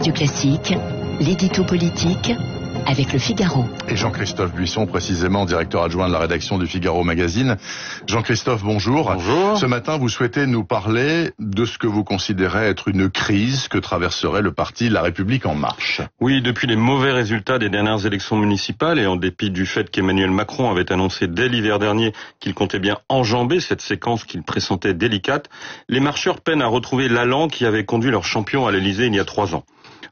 Radio Classique, l'édito politique avec Le Figaro. Et Jean-Christophe Buisson, précisément directeur adjoint de la rédaction du Figaro Magazine. Jean-Christophe, bonjour. Bonjour. Ce matin, vous souhaitez nous parler de ce que vous considérez être une crise que traverserait le parti La République En Marche. Oui, depuis les mauvais résultats des dernières élections municipales et en dépit du fait qu'Emmanuel Macron avait annoncé dès l'hiver dernier qu'il comptait bien enjamber cette séquence qu'il pressentait délicate, les marcheurs peinent à retrouver l'allant qui avait conduit leur champion à l'Élysée il y a 3 ans.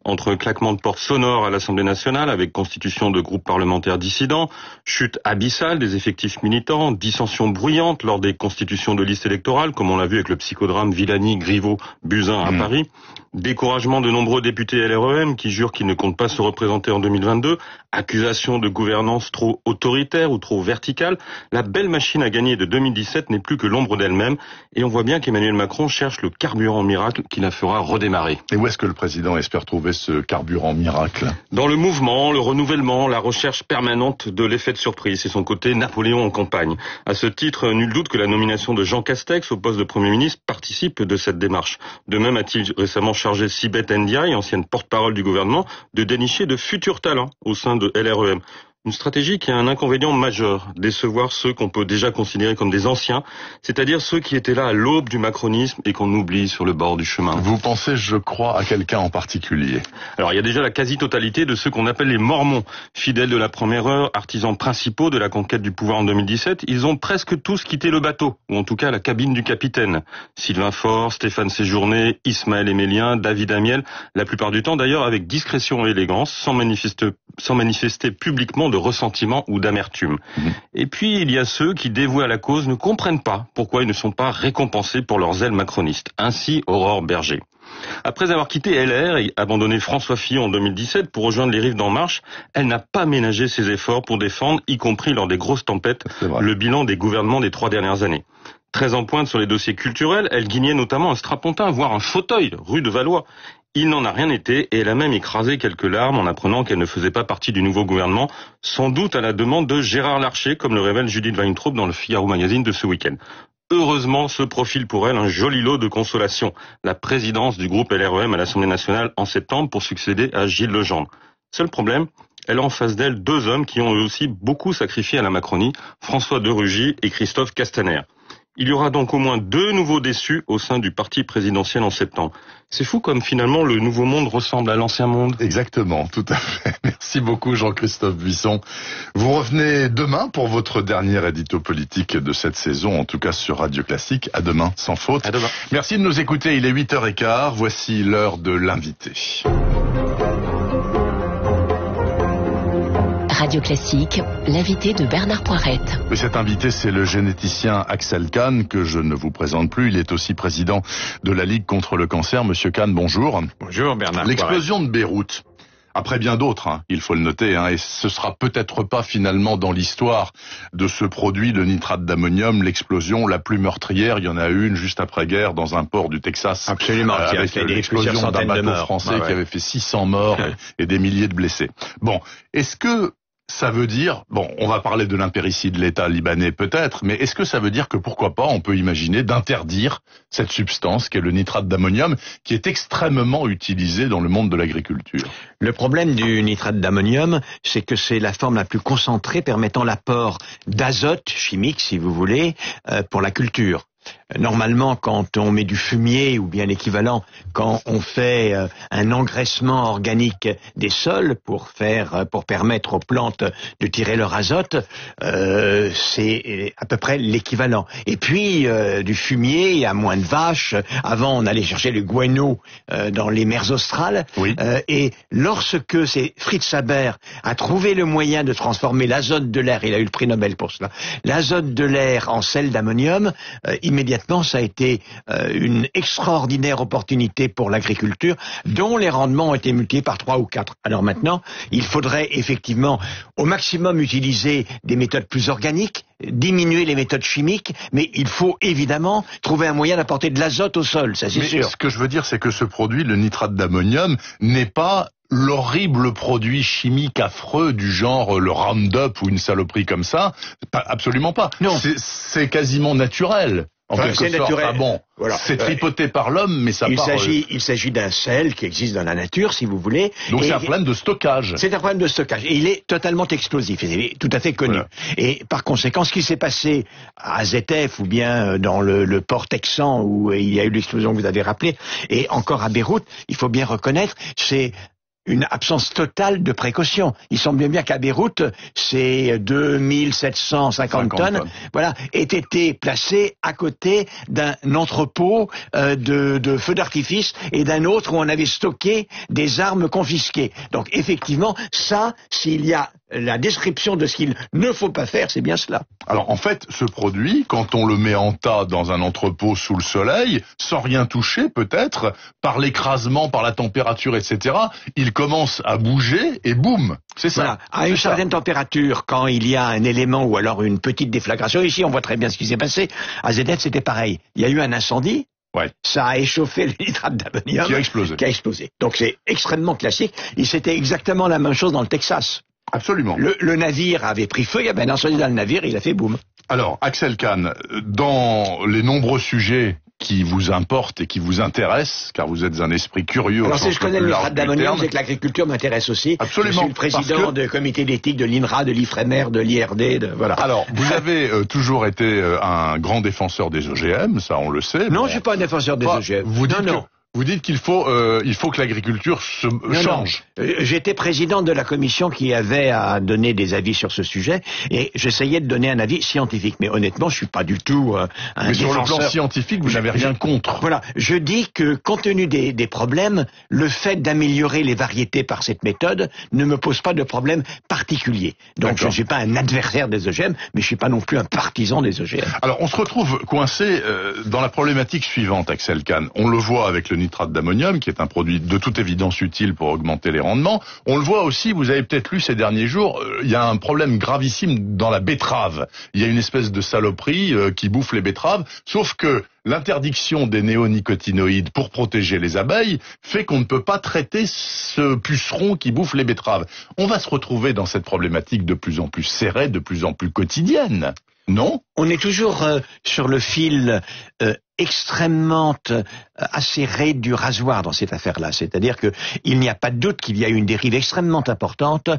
Entre claquements de porte sonores à l'Assemblée nationale avec constitution de groupes parlementaires dissidents, chute abyssale des effectifs militants, dissensions bruyantes lors des constitutions de listes électorales, comme on l'a vu avec le psychodrame Villani, Griveaux, Buzyn à Paris, découragement de nombreux députés LREM qui jurent qu'ils ne comptent pas se représenter en 2022, accusations de gouvernance trop autoritaire ou trop verticale, la belle machine à gagner de 2017 n'est plus que l'ombre d'elle-même et on voit bien qu'Emmanuel Macron cherche le carburant miracle qui la fera redémarrer. Et où est-ce que le président espère trouver ce carburant miracle? Dans le mouvement, le renouvellement, la recherche permanente de l'effet de surprise. C'est son côté Napoléon en campagne. À ce titre, nul doute que la nomination de Jean Castex au poste de Premier ministre participe de cette démarche. De même a-t-il récemment chargé Sibeth Ndiaye, ancienne porte-parole du gouvernement, de dénicher de futurs talents au sein de LREM. Une stratégie qui a un inconvénient majeur, décevoir ceux qu'on peut déjà considérer comme des anciens, c'est-à-dire ceux qui étaient là à l'aube du macronisme et qu'on oublie sur le bord du chemin. Vous pensez, je crois, à quelqu'un en particulier? Alors il y a déjà la quasi-totalité de ceux qu'on appelle les Mormons, fidèles de la première heure, artisans principaux de la conquête du pouvoir en 2017, ils ont presque tous quitté le bateau, ou en tout cas la cabine du capitaine. Sylvain Faure, Stéphane Séjourné, Ismaël Émélien, David Amiel, la plupart du temps d'ailleurs avec discrétion et élégance, sans manifester publiquement de ressentiment ou d'amertume. Et puis il y a ceux qui, dévoués à la cause, ne comprennent pas pourquoi ils ne sont pas récompensés pour leur zèle macroniste. Ainsi Aurore Berger. Après avoir quitté LR et abandonné François Fillon en 2017 pour rejoindre les Rives d'En Marche, elle n'a pas ménagé ses efforts pour défendre, y compris lors des grosses tempêtes, le bilan des gouvernements des 3 dernières années. Très en pointe sur les dossiers culturels, elle guignait notamment un strapontin, voire un fauteuil, rue de Valois. Il n'en a rien été et elle a même écrasé quelques larmes en apprenant qu'elle ne faisait pas partie du nouveau gouvernement, sans doute à la demande de Gérard Larcher, comme le révèle Judith Weintraub dans le Figaro Magazine de ce week-end. Heureusement se profile pour elle un joli lot de consolation, la présidence du groupe LREM à l'Assemblée nationale en septembre pour succéder à Gilles Legendre. Seul problème, elle a en face d'elle 2 hommes qui ont eux aussi beaucoup sacrifié à la Macronie, François de Rugy et Christophe Castaner. Il y aura donc au moins 2 nouveaux déçus au sein du parti présidentiel en septembre. C'est fou comme finalement le nouveau monde ressemble à l'ancien monde. Exactement, tout à fait. Merci beaucoup Jean-Christophe Buisson. Vous revenez demain pour votre dernier édito politique de cette saison, en tout cas sur Radio Classique. À demain, sans faute. À demain. Merci de nous écouter, il est 8h15. Voici l'heure de l'invité. Radio Classique, l'invité de Bernard Poirette. Mais cet invité, c'est le généticien Axel Kahn, que je ne vous présente plus. Il est aussi président de la Ligue contre le cancer. Monsieur Kahn, bonjour. Bonjour Bernard Poirette. L'explosion de Beyrouth, après bien d'autres, il faut le noter, et ce sera peut-être pas finalement dans l'histoire de ce produit, le nitrate d'ammonium, l'explosion la plus meurtrière. Il y en a une juste après-guerre dans un port du Texas. Absolument, avec l'explosion d'un bateau français qui avait fait 600 morts et des milliers de blessés. Bon, est-ce que ça veut dire, on va parler de l'impéritie de l'État libanais peut-être, mais est-ce que ça veut dire que pourquoi pas on peut imaginer d'interdire cette substance qui est le nitrate d'ammonium, qui est extrêmement utilisé dans le monde de l'agriculture? Le problème du nitrate d'ammonium, c'est que c'est la forme la plus concentrée permettant l'apport d'azote chimique, si vous voulez, pour la culture. Normalement, quand on met du fumier ou bien l'équivalent, quand on fait un engraissement organique des sols pour permettre aux plantes de tirer leur azote, c'est à peu près l'équivalent. Et puis du fumier à moins de vaches. Avant, on allait chercher le guano dans les mers australes. Oui. Et lorsque Fritz Haber a trouvé le moyen de transformer l'azote de l'air, il a eu le prix Nobel pour cela, l'azote de l'air en sel d'ammonium, immédiatement, ça a été une extraordinaire opportunité pour l'agriculture, dont les rendements ont été multipliés par 3 ou 4. Alors maintenant, il faudrait effectivement au maximum utiliser des méthodes plus organiques, diminuer les méthodes chimiques, mais il faut évidemment trouver un moyen d'apporter de l'azote au sol, ça c'est sûr. Ce que je veux dire, c'est que ce produit, le nitrate d'ammonium, n'est pas l'horrible produit chimique affreux du genre le Roundup ou une saloperie comme ça. Absolument pas. Non. C'est quasiment naturel. En quelque sorte, naturel. Ah bon, voilà. C'est tripoté par l'homme, mais ça part... Il s'agit d'un sel qui existe dans la nature, si vous voulez. Donc c'est un problème de stockage. C'est un problème de stockage. Et il est totalement explosif. Il est tout à fait connu. Voilà. Et par conséquent, ce qui s'est passé à ZF ou bien dans le port texan où il y a eu l'explosion que vous avez rappelé, et encore à Beyrouth, il faut bien reconnaître, c'est une absence totale de précaution. Il semble bien qu'à Beyrouth, ces 2750 tonnes, voilà, aient été placées à côté d'un entrepôt de feux d'artifice et d'un autre où on avait stocké des armes confisquées. Donc effectivement, ça, s'il y a la description de ce qu'il ne faut pas faire, c'est bien cela. Alors en fait, ce produit, quand on le met en tas dans un entrepôt sous le soleil, sans rien toucher peut-être, par l'écrasement, par la température, etc., il commence à bouger et boum, c'est ça. Voilà. À une certaine température, quand il y a un élément ou alors une petite déflagration, ici on voit très bien ce qui s'est passé, à ZF c'était pareil. Il y a eu un incendie, ouais. Ça a échauffé le nitrate d'ammonium qui a explosé. Donc c'est extrêmement classique, et c'était exactement la même chose dans le Texas. Absolument. Le navire avait pris feu, il y avait un incendie dans le navire, il a fait boum. Alors, Axel Kahn, dans les nombreux sujets qui vous importent et qui vous intéressent, car vous êtes un esprit curieux. Alors si je connais le nitrate d'ammonium, c'est que l'agriculture m'intéresse aussi. Absolument. Je suis le président du comité d'éthique de l'INRA, de l'IFREMER, de l'IRD, voilà. Alors, vous avez toujours été un grand défenseur des OGM, ça on le sait. Non, je suis pas un défenseur des OGM. Vous dites qu'il faut que l'agriculture change. J'étais président de la commission qui avait à donner des avis sur ce sujet et j'essayais de donner un avis scientifique. Mais honnêtement, je suis pas du tout un défenseur. Mais sur le plan scientifique, vous n'avez rien contre. Voilà, je dis que compte tenu des problèmes, le fait d'améliorer les variétés par cette méthode ne me pose pas de problème particulier. Donc je ne suis pas un adversaire des OGM, mais je suis pas non plus un partisan des OGM. Alors on se retrouve coincé dans la problématique suivante, Axel Kahn. On le voit avec le nitrate d'ammonium, qui est un produit de toute évidence utile pour augmenter les rendements. On le voit aussi, vous avez peut-être lu ces derniers jours, il y a un problème gravissime dans la betterave. Il y a une espèce de saloperie qui bouffe les betteraves, sauf que l'interdiction des néonicotinoïdes pour protéger les abeilles fait qu'on ne peut pas traiter ce puceron qui bouffe les betteraves. On va se retrouver dans cette problématique de plus en plus serrée, de plus en plus quotidienne. Non? On est toujours sur le fil extrêmement acéré du rasoir dans cette affaire-là. C'est-à-dire que il n'y a pas de doute qu'il y a une dérive extrêmement importante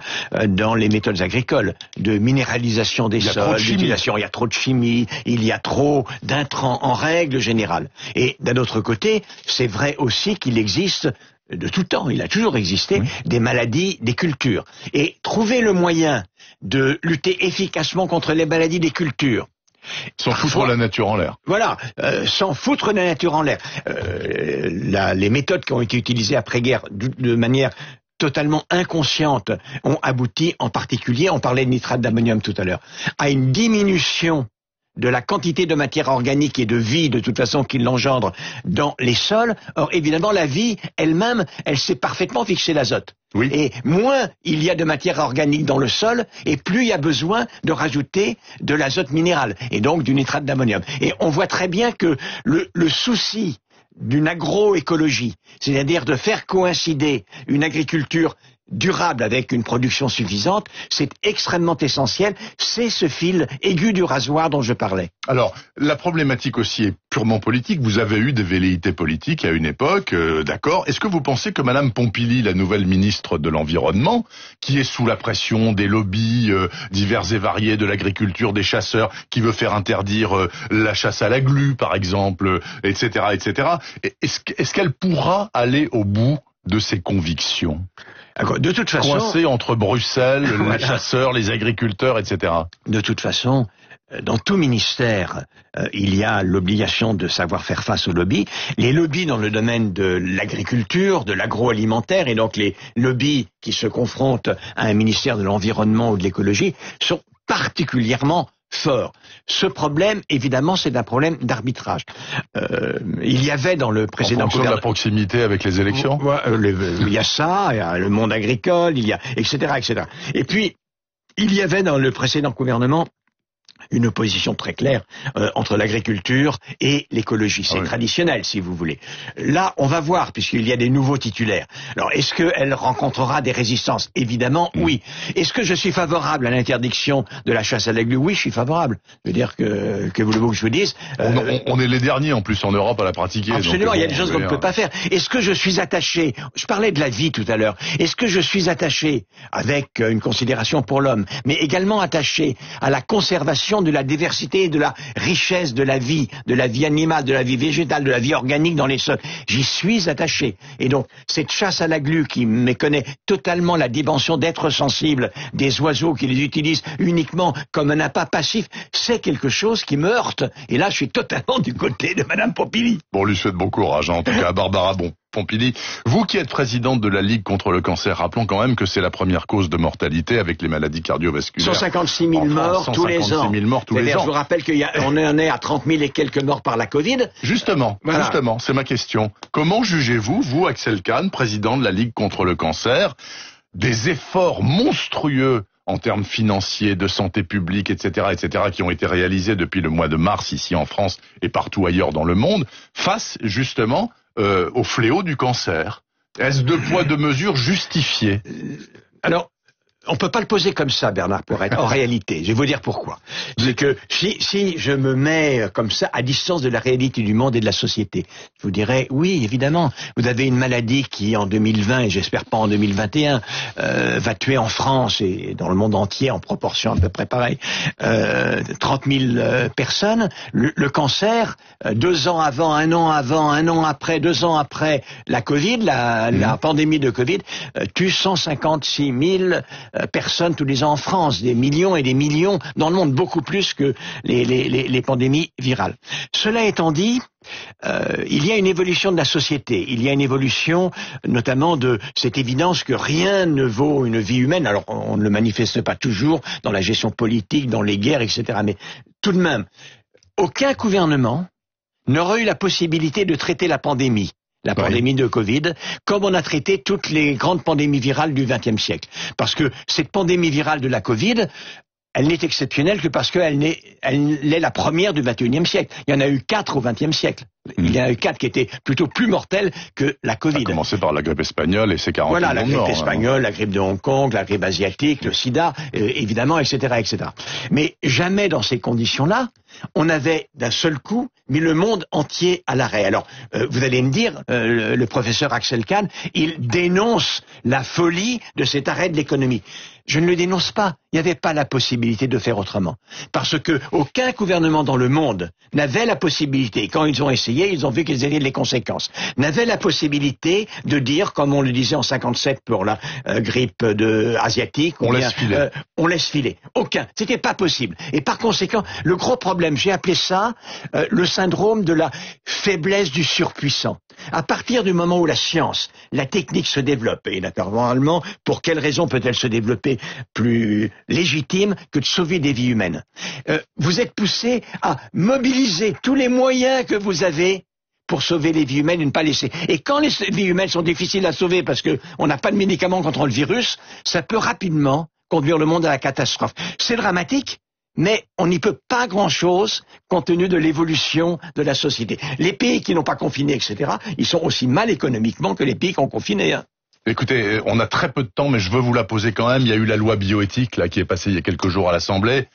dans les méthodes agricoles, de minéralisation des sols, d'utilisation. Il y a trop de chimie, il y a trop d'intrants en règle générale. Et d'un autre côté, c'est vrai aussi qu'il existe de tout temps, il a toujours existé, des maladies des cultures. Et trouver le moyen de lutter efficacement contre les maladies des cultures, sans foutre la nature en l'air. Voilà, sans foutre la nature en l'air. Les méthodes qui ont été utilisées après-guerre de manière totalement inconsciente ont abouti, en particulier, on parlait de nitrate d'ammonium tout à l'heure, à une diminution de la quantité de matière organique et de vie, de toute façon, qu'il engendre dans les sols. Or, évidemment, la vie elle-même, elle sait parfaitement fixer l'azote. Oui. Et moins il y a de matière organique dans le sol, et plus il y a besoin de rajouter de l'azote minéral, et donc du nitrate d'ammonium. Et on voit très bien que le souci d'une agroécologie, c'est-à-dire de faire coïncider une agriculture durable avec une production suffisante, c'est extrêmement essentiel. C'est ce fil aigu du rasoir dont je parlais. Alors, la problématique aussi est purement politique. Vous avez eu des velléités politiques à une époque, d'accord. Est-ce que vous pensez que Madame Pompili, la nouvelle ministre de l'Environnement, qui est sous la pression des lobbies divers et variés de l'agriculture, des chasseurs, qui veut faire interdire la chasse à la glu, par exemple, etc., etc., est-ce qu'elle pourra aller au bout de ses convictions? De toute façon, coincé entre Bruxelles, les chasseurs, les agriculteurs, etc. De toute façon, dans tout ministère, il y a l'obligation de savoir faire face aux lobbies. Les lobbies dans le domaine de l'agriculture, de l'agroalimentaire, et donc les lobbies qui se confrontent à un ministère de l'environnement ou de l'écologie, sont particulièrement fort. Ce problème, évidemment, c'est un problème d'arbitrage. Il y avait dans le précédent en fonction de la proximité avec les élections. Il y a ça, il y a le monde agricole, il y a etc., etc. Et puis il y avait dans le précédent gouvernement une opposition très claire entre l'agriculture et l'écologie. C'est traditionnel, si vous voulez. Là, on va voir, puisqu'il y a des nouveaux titulaires. Alors, est-ce qu'elle rencontrera des résistances? Évidemment, oui. Est-ce que je suis favorable à l'interdiction de la chasse à la glu? Oui, je suis favorable. Je veux dire que voulez-vous que je vous dise? On est les derniers, en plus, en Europe, à la pratiquer. Absolument, il y a des choses qu'on ne peut pas faire. Est-ce que je suis attaché? Je parlais de la vie tout à l'heure. Est-ce que je suis attaché, avec une considération pour l'homme, mais également attaché à la conservation de la diversité et de la richesse de la vie animale, de la vie végétale, de la vie organique dans les sols? J'y suis attaché. Et donc, cette chasse à la glu qui méconnaît totalement la dimension d'être sensible des oiseaux qui les utilisent uniquement comme un appât passif, c'est quelque chose qui me heurte. Et là, je suis totalement du côté de Madame Pompili. Bon, on lui souhaite bon courage, en tout cas, Barbara Pompili. Vous qui êtes présidente de la Ligue contre le cancer, rappelons quand même que c'est la première cause de mortalité avec les maladies cardiovasculaires. 156 000 morts tous les ans. 156 000 morts tous les ans. Je vous rappelle qu'on en est à 30 000 et quelques morts par la Covid. Justement, c'est ma question. Comment jugez-vous, vous, Axel Kahn, président de la Ligue contre le cancer, des efforts monstrueux en termes financiers, de santé publique, etc., qui ont été réalisés depuis le mois de mars ici en France et partout ailleurs dans le monde, face justement au fléau du cancer? Est-ce deux poids, deux mesures justifiées? Alors, on peut pas le poser comme ça, Bernard Peurette. En réalité, je vais vous dire pourquoi. C'est que si je me mets comme ça à distance de la réalité du monde et de la société, je vous dirais oui, évidemment. Vous avez une maladie qui, en 2020 et j'espère pas en 2021, va tuer en France et dans le monde entier en proportion à peu près pareil 30 000 personnes. Le cancer, 2 ans avant, 1 an avant, 1 an après, 2 ans après la Covid, la pandémie de Covid, tue 156 000 personnes tous les ans en France, des millions et des millions dans le monde, beaucoup plus que les pandémies virales. Cela étant dit, il y a une évolution de la société, il y a une évolution notamment de cette évidence que rien ne vaut une vie humaine. Alors on ne le manifeste pas toujours dans la gestion politique, dans les guerres, etc. Mais tout de même, aucun gouvernement n'aurait eu la possibilité de traiter la pandémie de Covid, comme on a traité toutes les grandes pandémies virales du XXe siècle. Parce que cette pandémie virale de la Covid, elle n'est exceptionnelle que parce qu'elle est la première du XXIe siècle. Il y en a eu 4 au XXe siècle. Il y en a eu 4 qui étaient plutôt plus mortels que la Covid. Ça a commencé par la grippe espagnole et ses 40 Voilà, millions de morts. Voilà, la grippe espagnole, la grippe de Hong Kong, la grippe asiatique, le sida, évidemment, etc., etc. Mais jamais dans ces conditions-là, on avait d'un seul coup mis le monde entier à l'arrêt. Alors, vous allez me dire, le professeur Axel Kahn, il dénonce la folie de cet arrêt de l'économie. Je ne le dénonce pas. Il n'y avait pas la possibilité de faire autrement. Parce que aucun gouvernement dans le monde n'avait la possibilité, et quand ils ont essayé, ils ont vu qu'ils avaient les conséquences, n'avait la possibilité de dire, comme on le disait en 57 pour la grippe asiatique, on laisse filer. On laisse filer. Aucun. C'était pas possible. Et par conséquent, le gros problème, j'ai appelé ça le syndrome de la faiblesse du surpuissant. À partir du moment où la science, la technique se développe, et naturellement, pour quelle raison peut-elle se développer plus légitime que de sauver des vies humaines? Vous êtes poussé à mobiliser tous les moyens que vous avez pour sauver les vies humaines et ne pas laisser. Et quand les vies humaines sont difficiles à sauver parce qu'on n'a pas de médicaments contre le virus, ça peut rapidement conduire le monde à la catastrophe. C'est dramatique, mais on n'y peut pas grand-chose compte tenu de l'évolution de la société. Les pays qui n'ont pas confiné, etc., ils sont aussi mal économiquement que les pays qui ont confiné. Écoutez, on a très peu de temps, mais je veux vous la poser quand même. Il y a eu la loi bioéthique là qui est passée il y a quelques jours à l'Assemblée.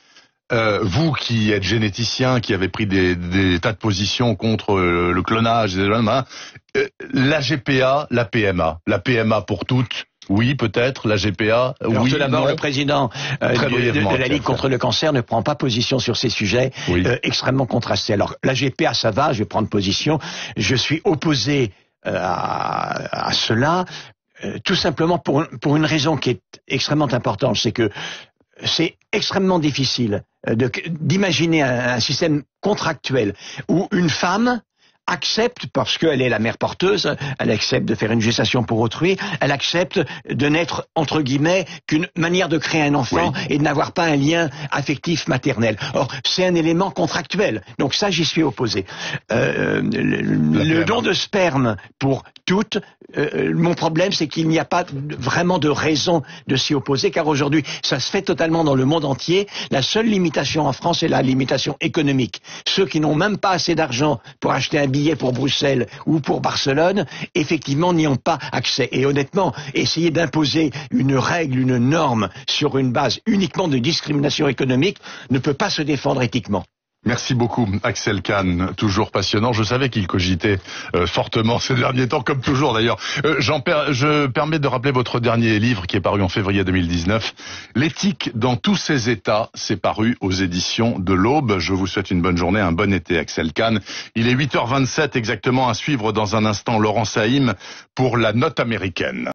Vous qui êtes généticien, qui avez pris des tas de positions contre le clonage, la GPA, la PMA pour toutes. Oui, peut-être, la GPA, alors, oui, tout d'abord, non. le président de la Ligue contre le cancer ne prend pas position sur ces sujets extrêmement contrastés. Alors, la GPA, ça va, je vais prendre position. Je suis opposé à cela, tout simplement pour une raison qui est extrêmement importante, c'est que c'est extrêmement difficile d'imaginer un système contractuel où une femme accepte, parce qu'elle est la mère porteuse, elle accepte de faire une gestation pour autrui, elle accepte de n'être, entre guillemets, qu'une manière de créer un enfant et de n'avoir pas un lien affectif maternel. Or, c'est un élément contractuel. Donc ça, j'y suis opposé. Le don de sperme pour toutes, mon problème, c'est qu'il n'y a pas vraiment de raison de s'y opposer, car aujourd'hui, ça se fait totalement dans le monde entier. La seule limitation en France est la limitation économique. Ceux qui n'ont même pas assez d'argent pour acheter un billet pour Bruxelles ou pour Barcelone, effectivement, n'y ont pas accès. Et honnêtement, essayer d'imposer une règle, une norme sur une base uniquement de discrimination économique ne peut pas se défendre éthiquement. Merci beaucoup, Axel Kahn, toujours passionnant. Je savais qu'il cogitait fortement ces derniers temps, comme toujours d'ailleurs. Je permets de rappeler votre dernier livre qui est paru en février 2019. L'éthique dans tous ses états, c'est paru aux éditions de l'Aube. Je vous souhaite une bonne journée, un bon été, Axel Kahn. Il est 8h27 exactement, à suivre dans un instant Laurent Saïm pour la note américaine.